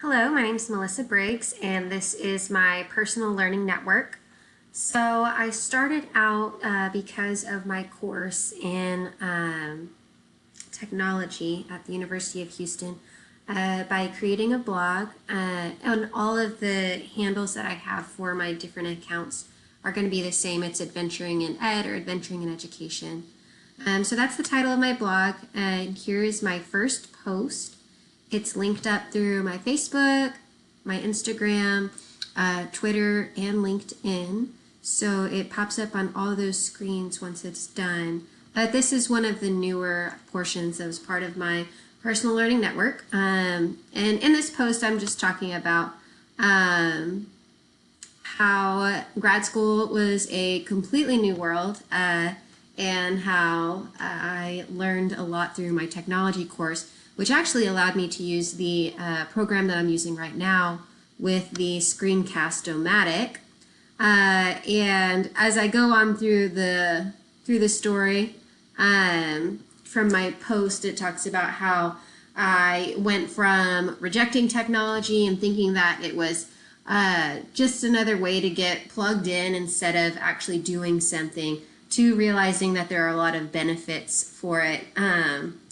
Hello, my name is Melissa Briggs, and this is my personal learning network. So I started out because of my course in technology at the University of Houston by creating a blog, and all of the handles that I have for my different accounts are going to be the same. It's Adventuring in Ed or Adventuring in Education. So that's the title of my blog, and here is my first post. It's linked up through my Facebook, my Instagram, Twitter, and LinkedIn. So it pops up on all of those screens once it's done. But this is one of the newer portions that was part of my personal learning network. And in this post, I'm just talking about how grad school was a completely new world and how I learned a lot through my technology course, which actually allowed me to use the program that I'm using right now with the Screencast-O-Matic. And as I go on through the story, from my post, it talks about how I went from rejecting technology and thinking that it was just another way to get plugged in instead of actually doing something, to realizing that there are a lot of benefits for it.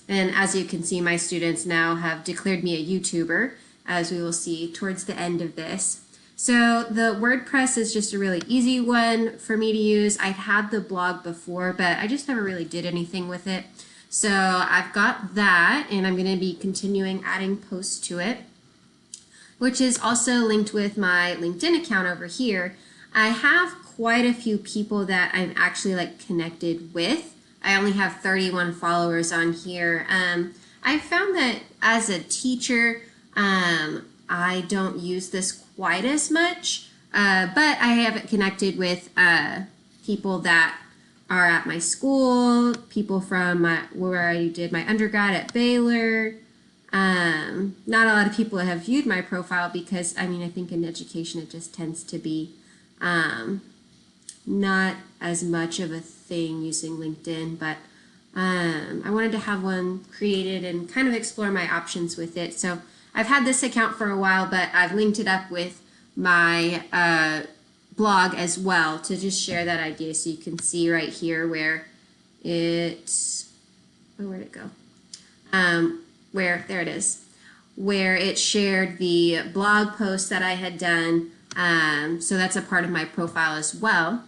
And as you can see, my students now have declared me a YouTuber, as we will see towards the end of this. So the WordPress is just a really easy one for me to use. I've had the blog before, but I just never really did anything with it. So I've got that, and I'm going to be continuing adding posts to it, which is also linked with my LinkedIn account over here. I have quite a few people that I'm actually connected with. I only have 31 followers on here. I found that as a teacher, I don't use this quite as much, but I have it connected with people that are at my school, people from where I did my undergrad at Baylor. Not a lot of people have viewed my profile because, I think in education it just tends to be not as much of a thing using LinkedIn, but I wanted to have one created and kind of explore my options with it. So I've had this account for a while, but I've linked it up with my blog as well to just share that idea. So you can see right here where it, oh, where'd it go? There it is, where it shared the blog post that I had done. So that's a part of my profile as well.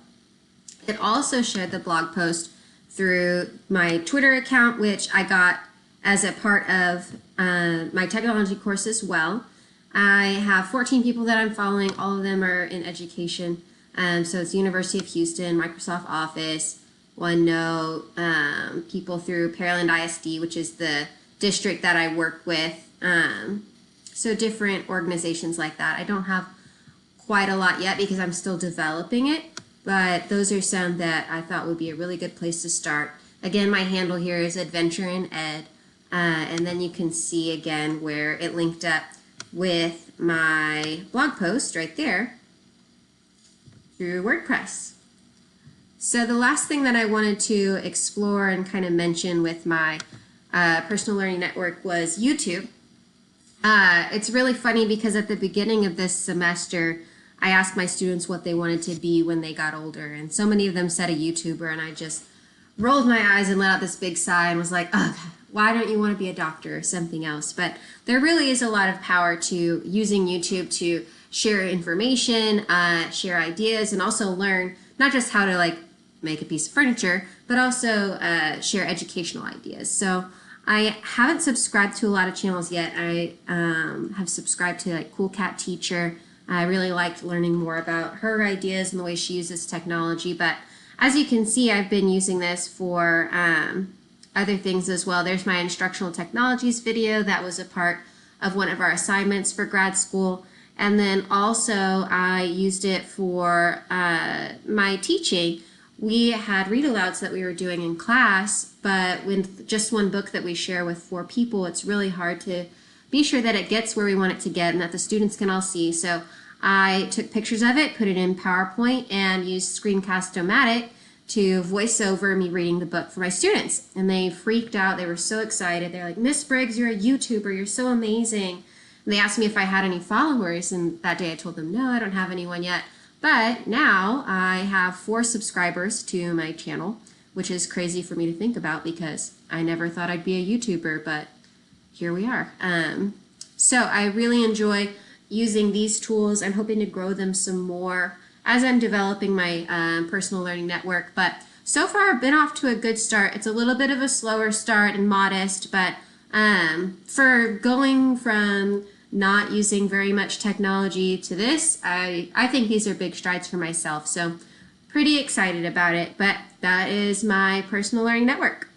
It also shared the blog post through my Twitter account, which I got as a part of my technology course as well. I have 14 people that I'm following. All of them are in education. So it's University of Houston, Microsoft Office, OneNote, people through Pearland ISD, which is the district that I work with. So different organizations like that. I don't have quite a lot yet because I'm still developing it, but those are some that I thought would be a really good place to start. Again, my handle here is Adventure in Ed, and then you can see again where it linked up with my blog post right there through WordPress. So the last thing that I wanted to explore and kind of mention with my personal learning network was YouTube. It's really funny because at the beginning of this semester, I asked my students what they wanted to be when they got older, and so many of them said a YouTuber, and I just rolled my eyes and let out this big sigh and was like, oh, why don't you want to be a doctor or something else? But there really is a lot of power to using YouTube to share information, share ideas, and also learn not just how to make a piece of furniture, but also share educational ideas. So I haven't subscribed to a lot of channels yet. I have subscribed to Cool Cat Teacher. I really liked learning more about her ideas and the way she uses technology. But as you can see, I've been using this for other things as well. There's my instructional technologies video that was a part of one of our assignments for grad school. And then also I used it for my teaching. We had read-alouds that we were doing in class, but with just one book that we share with 4 people, it's really hard to be sure that it gets where we want it to get and that the students can all see. So I took pictures of it, put it in PowerPoint, and used Screencast-O-Matic to voice over me reading the book for my students. And they freaked out. They were so excited. They're like, Miss Briggs, you're a YouTuber. You're so amazing. They asked me if I had any followers, and that day I told them, no, I don't have anyone yet. But now I have 4 subscribers to my channel, which is crazy for me to think about because I never thought I'd be a YouTuber, but here we are. So I really enjoy using these tools. I'm hoping to grow them some more as I'm developing my personal learning network. But so far, I've been off to a good start. It's a little bit of a slower start and modest, but for going from not using very much technology to this, I think these are big strides for myself. So pretty excited about it, but that is my personal learning network.